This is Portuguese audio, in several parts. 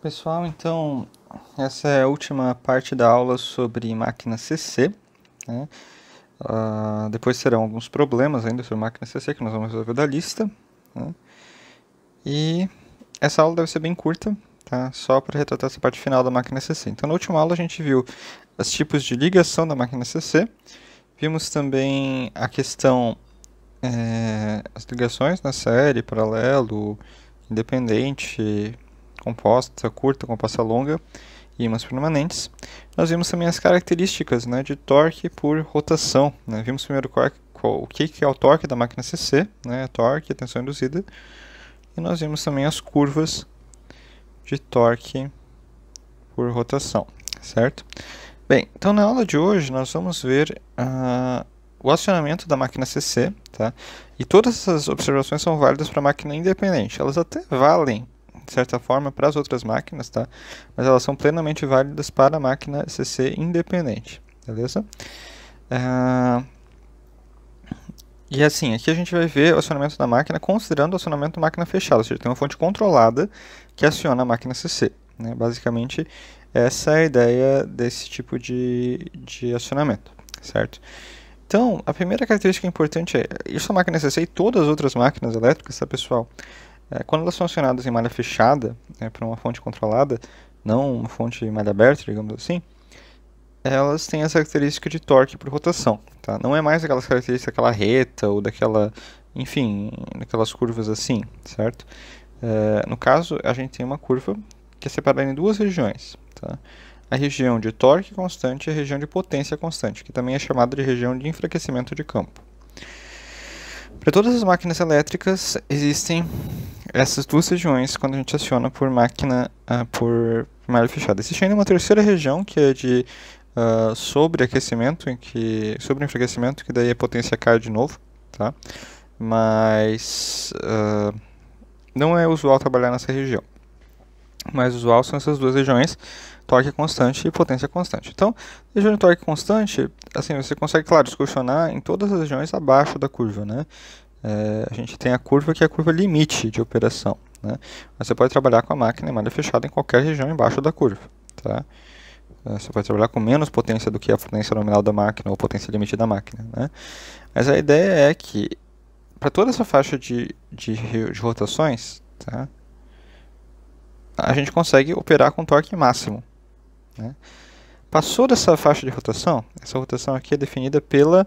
Pessoal, então essa é a última parte da aula sobre máquina CC, né? Depois serão alguns problemas ainda sobre máquina CC que nós vamos resolver da lista, né? E essa aula deve ser bem curta, tá? Só para retratar essa parte final da máquina CC. Então na última aula a gente viu os tipos de ligação da máquina CC, vimos também a questão, as ligações na série, paralelo, independente, composta, curta, composta longa e ímãs permanentes. Nós vimos também as características, né, de torque por rotação, né? Vimos primeiro o que é o torque da máquina CC, né, torque, a tensão induzida, e nós vimos também as curvas de torque por rotação, certo? Bem, então na aula de hoje nós vamos ver o acionamento da máquina CC, tá? E todas essas observações são válidas para a máquina independente. Elas até valem, de certa forma, para as outras máquinas, tá? Mas elas são plenamente válidas para a máquina CC independente, beleza? E assim, aqui a gente vai ver o acionamento da máquina considerando o acionamento da máquina fechada, ou seja, tem uma fonte controlada que aciona a máquina CC, né? Basicamente, essa é a ideia desse tipo de acionamento, certo? Então, a primeira característica importante é, isso é a máquina CC e todas as outras máquinas elétricas, tá, pessoal? Quando elas são acionadas em malha fechada, né, para uma fonte controlada, não uma fonte de malha aberta, digamos assim, elas têm essa característica de torque por rotação, tá? Não é mais aquelas características daquela reta ou daquela, enfim, daquelas curvas assim, certo? No caso, a gente tem uma curva que é separada em duas regiões, tá? A região de torque constante e a região de potência constante, que também é chamada de região de enfraquecimento de campo. Para todas as máquinas elétricas, existem essas duas regiões quando a gente aciona por máquina por malha fechada. Existe ainda uma terceira região que é de sobreaquecimento, sobreenfraquecimento, que daí a potência cai de novo, tá? Mas não é usual trabalhar nessa região. Mais usual são essas duas regiões, torque constante e potência constante. Então, região de torque constante, assim, você consegue, claro, excursionar em todas as regiões abaixo da curva, né? A gente tem a curva que é a curva limite de operação, né? Mas você pode trabalhar com a máquina em malha fechada em qualquer região embaixo da curva, tá? Você pode trabalhar com menos potência do que a potência nominal da máquina ou potência limite da máquina, né? Mas a ideia é que, para toda essa faixa de rotações, tá? A gente consegue operar com torque máximo, né? Passou dessa faixa de rotação, essa rotação aqui é definida pela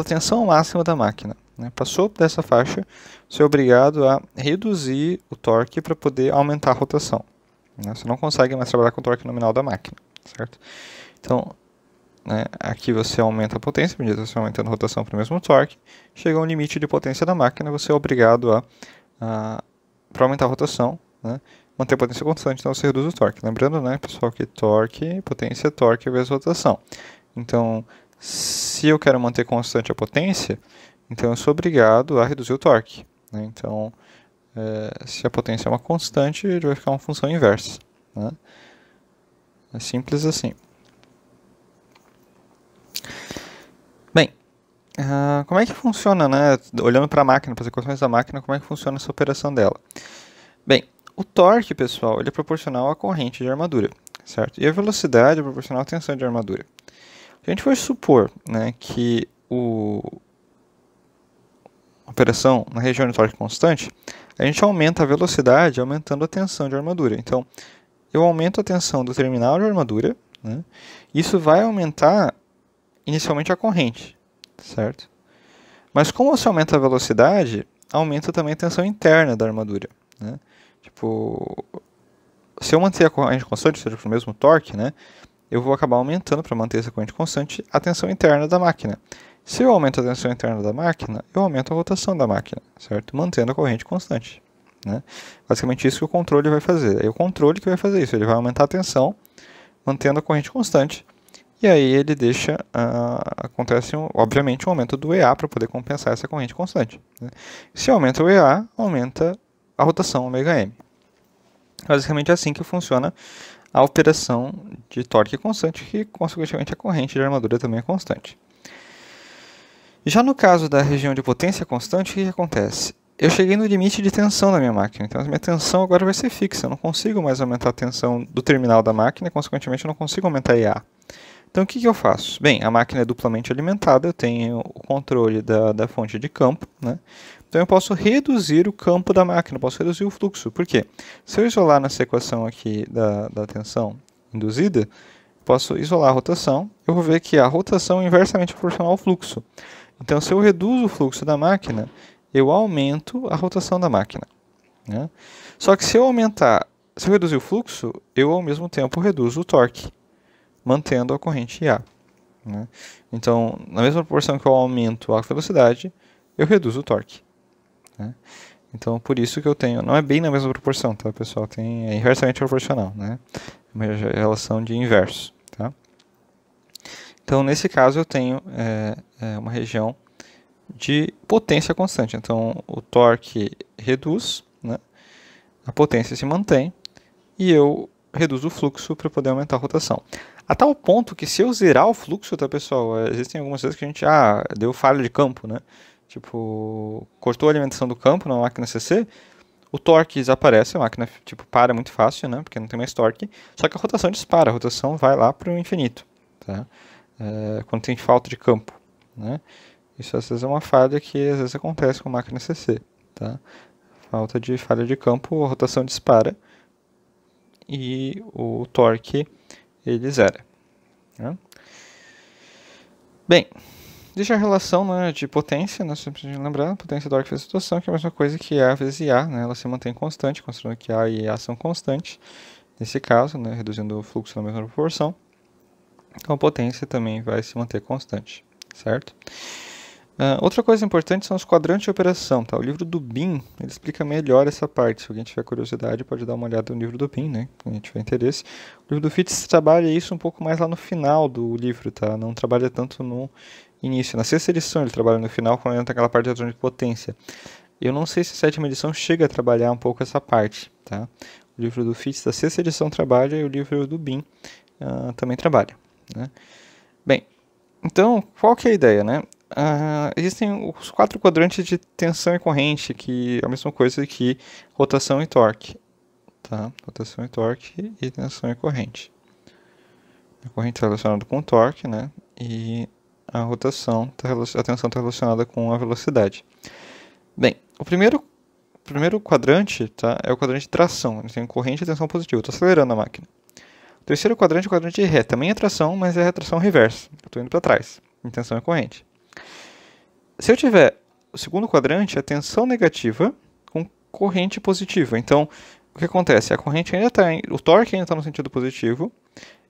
tensão máxima da máquina, né? Passou dessa faixa, você é obrigado a reduzir o torque para poder aumentar a rotação, né? Você não consegue mais trabalhar com o torque nominal da máquina, certo? Então, né, aqui você aumenta a potência, à medida que você vai aumentando a rotação para o mesmo torque, chega a um limite de potência da máquina, você é obrigado para aumentar a rotação, né, manter a potência constante, então você reduz o torque. Lembrando, né, pessoal, que potência, torque vezes rotação. Então, se eu quero manter constante a potência, então eu sou obrigado a reduzir o torque, né? Então, se a potência é uma constante, ele vai ficar uma função inversa, né? É simples assim. Bem, como é que funciona, né? Olhando para a máquina, para as equações da máquina, como é que funciona essa operação dela? Bem, o torque, pessoal, ele é proporcional à corrente de armadura, certo? E a velocidade é proporcional à tensão de armadura. Se a gente for supor, né, que a operação na região de torque constante, a gente aumenta a velocidade aumentando a tensão de armadura. Então, eu aumento a tensão do terminal de armadura, né? Isso vai aumentar inicialmente a corrente, certo? Mas como você aumenta a velocidade, aumenta também a tensão interna da armadura, né? Tipo, se eu manter a corrente constante, ou seja, para o mesmo torque, né, eu vou acabar aumentando, para manter essa corrente constante, a tensão interna da máquina. Se eu aumento a tensão interna da máquina, eu aumento a rotação da máquina, certo? Mantendo a corrente constante, né? Basicamente isso que o controle vai fazer. É o controle que vai fazer isso, ele vai aumentar a tensão, mantendo a corrente constante, e aí ele deixa, acontece, obviamente, um aumento do EA para poder compensar essa corrente constante, né? Se aumenta o EA, aumenta a rotação ω-m. Basicamente é assim que funciona a operação de torque constante, que consequentemente a corrente de armadura também é constante. Já no caso da região de potência constante, o que acontece? eu cheguei no limite de tensão da minha máquina, então a minha tensão agora vai ser fixa, eu não consigo mais aumentar a tensão do terminal da máquina e, consequentemente, eu não consigo aumentar a IA. Então, o que eu faço? Bem, a máquina é duplamente alimentada, eu tenho o controle da fonte de campo, né? Então, eu posso reduzir o campo da máquina, eu posso reduzir o fluxo. Por quê? Se eu isolar nessa equação aqui da tensão induzida, posso isolar a rotação, eu vou ver que a rotação é inversamente proporcional ao fluxo. Então, se eu reduzo o fluxo da máquina, eu aumento a rotação da máquina, né? Só que se eu reduzir o fluxo, eu ao mesmo tempo reduzo o torque, mantendo a corrente IA, né? Então, na mesma proporção que eu aumento a velocidade, eu reduzo o torque, né? Então, por isso que eu tenho... Não é bem na mesma proporção, tá, pessoal? É inversamente proporcional, né? Uma relação de inverso, tá? Então, nesse caso, eu tenho uma região de potência constante. Então, o torque reduz, né? A potência se mantém e eu reduzo o fluxo para poder aumentar a rotação. A tal ponto que, se eu zerar o fluxo, tá, pessoal? Existem algumas vezes que a gente deu falha de campo, né? Tipo, cortou a alimentação do campo na máquina CC, o torque desaparece, a máquina para muito fácil, né? Porque não tem mais torque. Só que a rotação dispara, a rotação vai lá para o infinito, tá? Quando tem falta de campo, né? Isso às vezes é uma falha que às vezes acontece com a máquina CC, tá? Falha de campo, a rotação dispara e o torque ele zera, né? Bem, existe a relação, né, de potência, nós precisamos lembrar, potência, torque vezes rotação, que é a mesma coisa que A vezes IA, né? Ela se mantém constante, considerando que A e IA são constantes, nesse caso, né, reduzindo o fluxo na mesma proporção. Então a potência também vai se manter constante, certo? Outra coisa importante são os quadrantes de operação, tá? O livro do BIM, ele explica melhor essa parte. Se alguém tiver curiosidade, pode dar uma olhada no livro do BIM, né? Se alguém tiver interesse. O livro do FITS trabalha isso um pouco mais lá no final do livro, tá? Não trabalha tanto no início. Na sexta edição ele trabalha no final, quando entra aquela parte de retorno de potência. Eu não sei se a sétima edição chega a trabalhar um pouco essa parte, tá? O livro do FITS da sexta edição trabalha e o livro do BIM também trabalha, né? Bem, então, qual que é a ideia, né? Existem os 4 quadrantes de tensão e corrente, que é a mesma coisa que rotação e torque, tá? Rotação e torque e tensão e corrente. A corrente está relacionada com o torque, né? E a tensão está relacionada com a velocidade. Bem, o primeiro quadrante, tá, é o quadrante de tração. Ele tem corrente e tensão positiva. Estou acelerando a máquina. O terceiro quadrante é o quadrante de ré. Também é tração, mas é retração reversa. Eu estou indo para trás. Em tensão e corrente. Se eu tiver o segundo quadrante, é tensão negativa com corrente positiva. Então, o que acontece? A corrente ainda está, o torque ainda está no sentido positivo,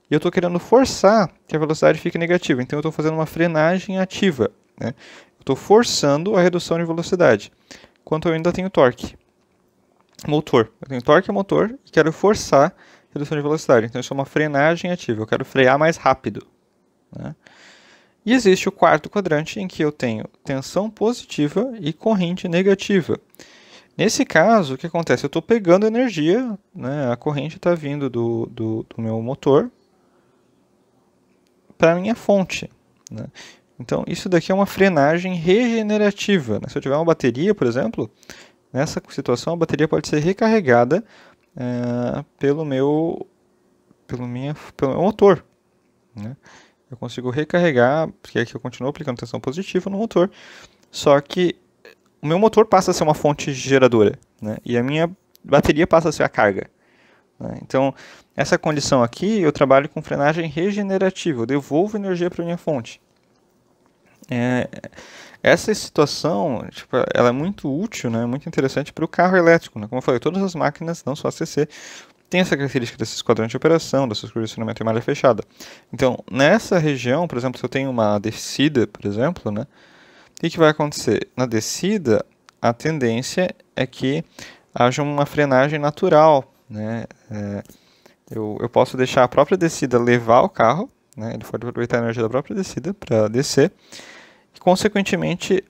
e eu estou querendo forçar que a velocidade fique negativa. Então, eu estou fazendo uma frenagem ativa, né? Eu estou forçando a redução de velocidade, enquanto eu ainda tenho torque. Motor. Eu tenho torque e motor e quero forçar a redução de velocidade. Então, isso é uma frenagem ativa. Eu quero frear mais rápido, né? E existe o quarto quadrante, em que eu tenho tensão positiva e corrente negativa. Nesse caso, o que acontece? Eu estou pegando energia, né? A corrente está vindo do meu motor para a minha fonte, né? Então, isso daqui é uma frenagem regenerativa, né? Se eu tiver uma bateria, por exemplo, nessa situação, a bateria pode ser recarregada pelo meu motor, né? Eu consigo recarregar, porque aqui eu continuo aplicando tensão positiva no motor, só que o meu motor passa a ser uma fonte geradora, né? E a minha bateria passa a ser a carga, né? Então, essa condição aqui, eu trabalho com frenagem regenerativa, eu devolvo energia para a minha fonte. Essa situação, tipo, ela é muito útil, né? Muito interessante para o carro elétrico, né? Como eu falei, todas as máquinas, não só a CC, tem essa característica desses quadrantes de operação, dessas curvas de acionamento em malha fechada. Então, nessa região, por exemplo, se eu tenho uma descida, por exemplo, né, o que vai acontecer? Na descida, a tendência é que haja uma frenagem natural, né? Eu posso deixar a própria descida levar o carro, né? Ele pode aproveitar a energia da própria descida para descer, e, consequentemente,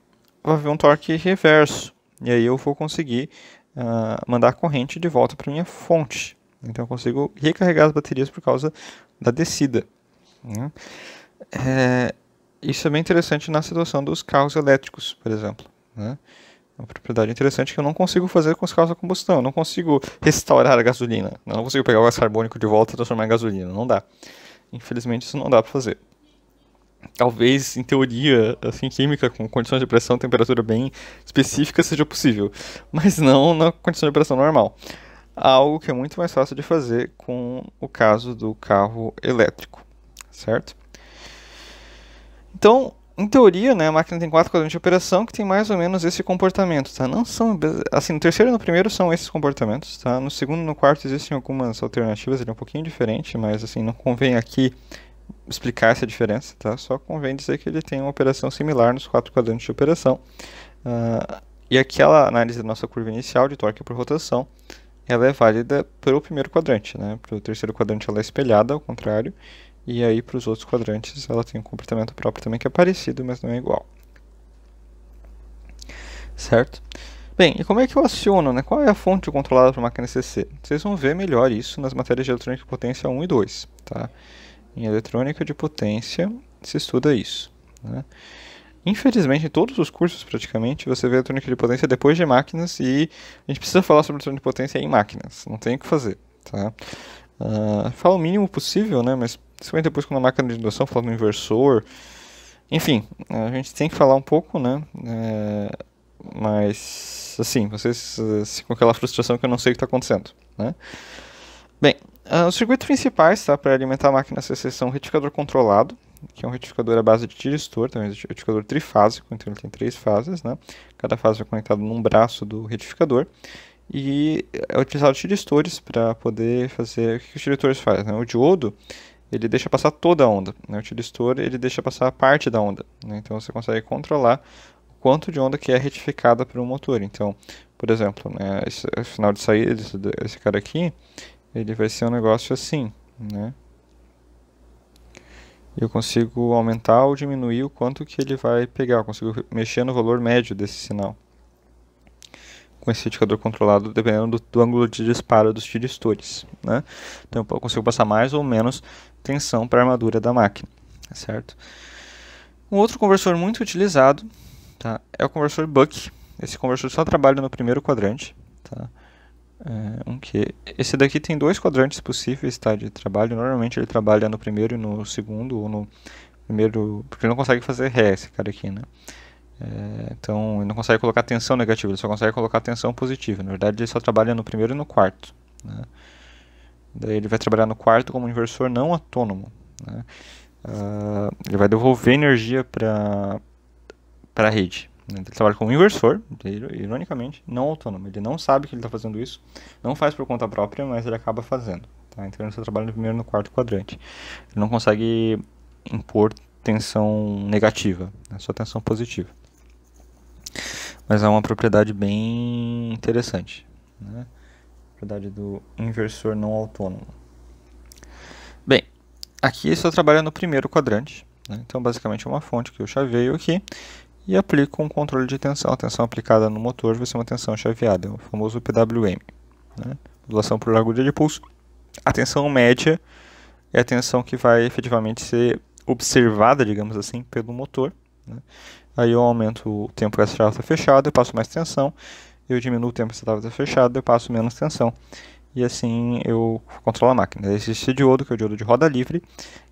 vai haver um torque reverso. E aí eu vou conseguir mandar a corrente de volta para minha fonte. Então eu consigo recarregar as baterias por causa da descida, né? Isso é bem interessante na situação dos carros elétricos, por exemplo, né? uma propriedade interessante que eu não consigo fazer com os carros a combustão. Eu não consigo restaurar a gasolina. Eu não consigo pegar o gás carbônico de volta e transformar em gasolina. Não dá. Infelizmente, isso não dá para fazer. Talvez, em teoria, assim, química, com condições de pressão e temperatura bem específicas, seja possível. Mas não na condição de pressão normal. Algo que é muito mais fácil de fazer com o caso do carro elétrico, certo? Então, em teoria, né, a máquina tem 4 quadrantes de operação que tem mais ou menos esse comportamento, tá? Não são, assim, no terceiro e no primeiro são esses comportamentos, tá? No segundo e no quarto existem algumas alternativas, ele é um pouquinho diferente, mas assim, não convém aqui explicar essa diferença, tá? Só convém dizer que ele tem uma operação similar nos 4 quadrantes de operação. E aquela análise da nossa curva inicial de torque por rotação, ela é válida para o primeiro quadrante, né? Para o terceiro quadrante ela é espelhada, ao contrário, e aí para os outros quadrantes ela tem um comportamento próprio também que é parecido, mas não é igual. Certo? Bem, e como é que eu aciono, né? Qual é a fonte controlada para a máquina CC? Vocês vão ver melhor isso nas matérias de eletrônica de potência 1 e 2, tá? Em eletrônica de potência se estuda isso, né? Infelizmente, em todos os cursos, praticamente, você vê eletrônica de potência depois de máquinas e a gente precisa falar sobre eletrônica de potência em máquinas. Não tem o que fazer, tá? Fala o mínimo possível, né? Mas principalmente depois quando a máquina de indução fala no inversor. Enfim, a gente tem que falar um pouco, né? Mas, assim, vocês ficam com aquela frustração que eu não sei o que está acontecendo, né? Bem, os circuitos principais, tá, para alimentar a máquina CC são o retificador controlado, que é um retificador à base de tiristor, então é um retificador trifásico, então ele tem 3 fases, né? Cada fase é conectada num braço do retificador. E é utilizado tiristores para poder fazer... O que os tiristores fazem, né? O diodo, ele deixa passar toda a onda, né? O tiristor, ele deixa passar parte da onda, né? Então você consegue controlar o quanto de onda que é retificada pelo motor. Então, por exemplo, né, esse final de saída desse cara aqui, ele vai ser um negócio assim, né? Eu consigo aumentar ou diminuir o quanto que ele vai pegar. Eu consigo mexer no valor médio desse sinal com esse indicador controlado, dependendo do ângulo de disparo dos tiristores, né? Então eu consigo passar mais ou menos tensão para a armadura da máquina, certo? Um outro conversor muito utilizado, tá, é o conversor Buck. Esse conversor só trabalha no primeiro quadrante, tá? Esse daqui tem 2 quadrantes possíveis, tá, de trabalho. Normalmente ele trabalha no primeiro e no segundo, ou no primeiro, porque ele não consegue fazer ré, esse cara aqui, né? Então ele não consegue colocar tensão negativa, ele só consegue colocar tensão positiva. Na verdade ele só trabalha no primeiro e no quarto, né? Daí ele vai trabalhar no quarto como um inversor não autônomo, né? Ele vai devolver energia para a rede. Ele trabalha como inversor, ironicamente, não autônomo. Ele não sabe que ele está fazendo isso, não faz por conta própria, mas ele acaba fazendo, tá? Então ele só trabalha no primeiro e no quarto quadrante. Ele não consegue impor tensão negativa, né? Só tensão positiva. Mas é uma propriedade bem interessante, né? Propriedade do inversor não autônomo. Bem, aqui só trabalha no primeiro quadrante, né? Então basicamente é uma fonte que eu chaveio aqui e aplico um controle de tensão. A tensão aplicada no motor vai ser uma tensão chaveada, é o famoso PWM, né? Modulação por largura de pulso. A tensão média é a tensão que vai efetivamente ser observada, digamos assim, pelo motor, né? Aí eu aumento o tempo que essa chave está fechada, eu passo mais tensão. Eu diminuo o tempo que essa chave está fechada, eu passo menos tensão. E assim eu controlo a máquina. Existe esse diodo, que é o diodo de roda livre,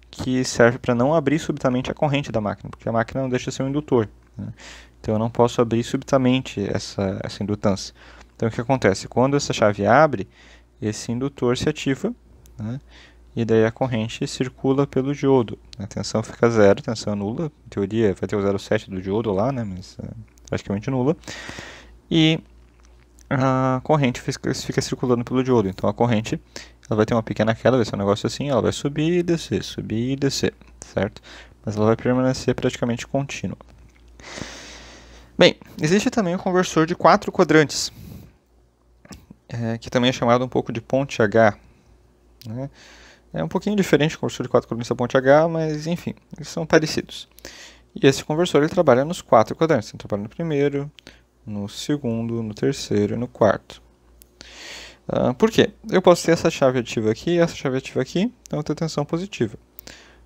que serve para não abrir subitamente a corrente da máquina, porque a máquina não deixa de ser um indutor, né? Então eu não posso abrir subitamente essa indutância. Então o que acontece? Quando essa chave abre, esse indutor se ativa, né? E daí a corrente circula pelo diodo. A tensão fica zero, tensão nula. Em teoria vai ter o 0,7 do diodo lá, né? Mas praticamente nula. E a corrente fica circulando pelo diodo. Então a corrente ela vai ter uma pequena queda, vai ser um negócio assim, ela vai subir e descer, certo? Mas ela vai permanecer praticamente contínua. Bem, existe também o conversor de 4 quadrantes, que também é chamado um pouco de ponte H, né? É um pouquinho diferente o conversor de 4 quadrantes da ponte H, mas enfim, eles são parecidos. E esse conversor ele trabalha nos 4 quadrantes, ele trabalha no primeiro, no segundo, no terceiro e no quarto. Por quê? Eu posso ter essa chave ativa aqui e essa chave ativa aqui, então eu tenho tensão positiva.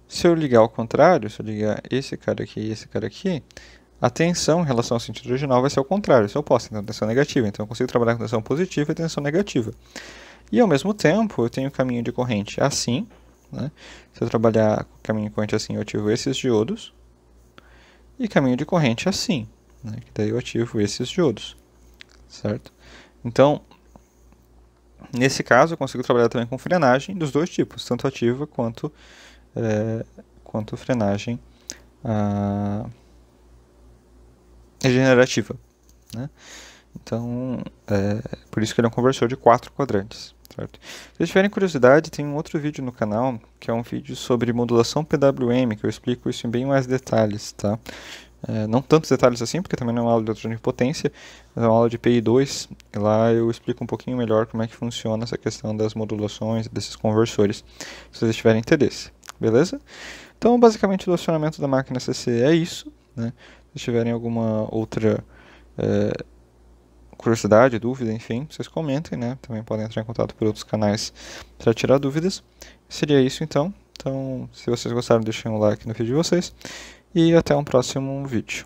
Se eu ligar ao contrário, se eu ligar esse cara aqui e esse cara aqui, A tensão em relação ao sentido original vai ser o contrário, vai ser o oposto, então tensão negativa. Então eu consigo trabalhar com tensão positiva e tensão negativa. E ao mesmo tempo eu tenho caminho de corrente assim, né? Se eu trabalhar com caminho de corrente assim, eu ativo esses diodos. E caminho de corrente assim, né? Que daí eu ativo esses diodos, certo? Então, nesse caso eu consigo trabalhar também com frenagem dos dois tipos, tanto ativa quanto frenagem regenerativa, né? Então, por isso que ele é um conversor de 4 quadrantes, certo? Se vocês tiverem curiosidade, tem um outro vídeo no canal, que é um vídeo sobre modulação PWM, que eu explico isso em bem mais detalhes, tá? Não tantos detalhes assim, porque também não é uma aula de eletrônica de potência, mas é uma aula de PI2, e lá eu explico um pouquinho melhor como é que funciona essa questão das modulações, desses conversores, se vocês tiverem interesse, beleza? Então, basicamente, o acionamento da máquina CC é isso, né? Se tiverem alguma outra curiosidade, dúvida, enfim, vocês comentem, né? Também podem entrar em contato por outros canais para tirar dúvidas. Seria isso, então. Então, se vocês gostaram, deixem um like no vídeo de vocês. E até um próximo vídeo.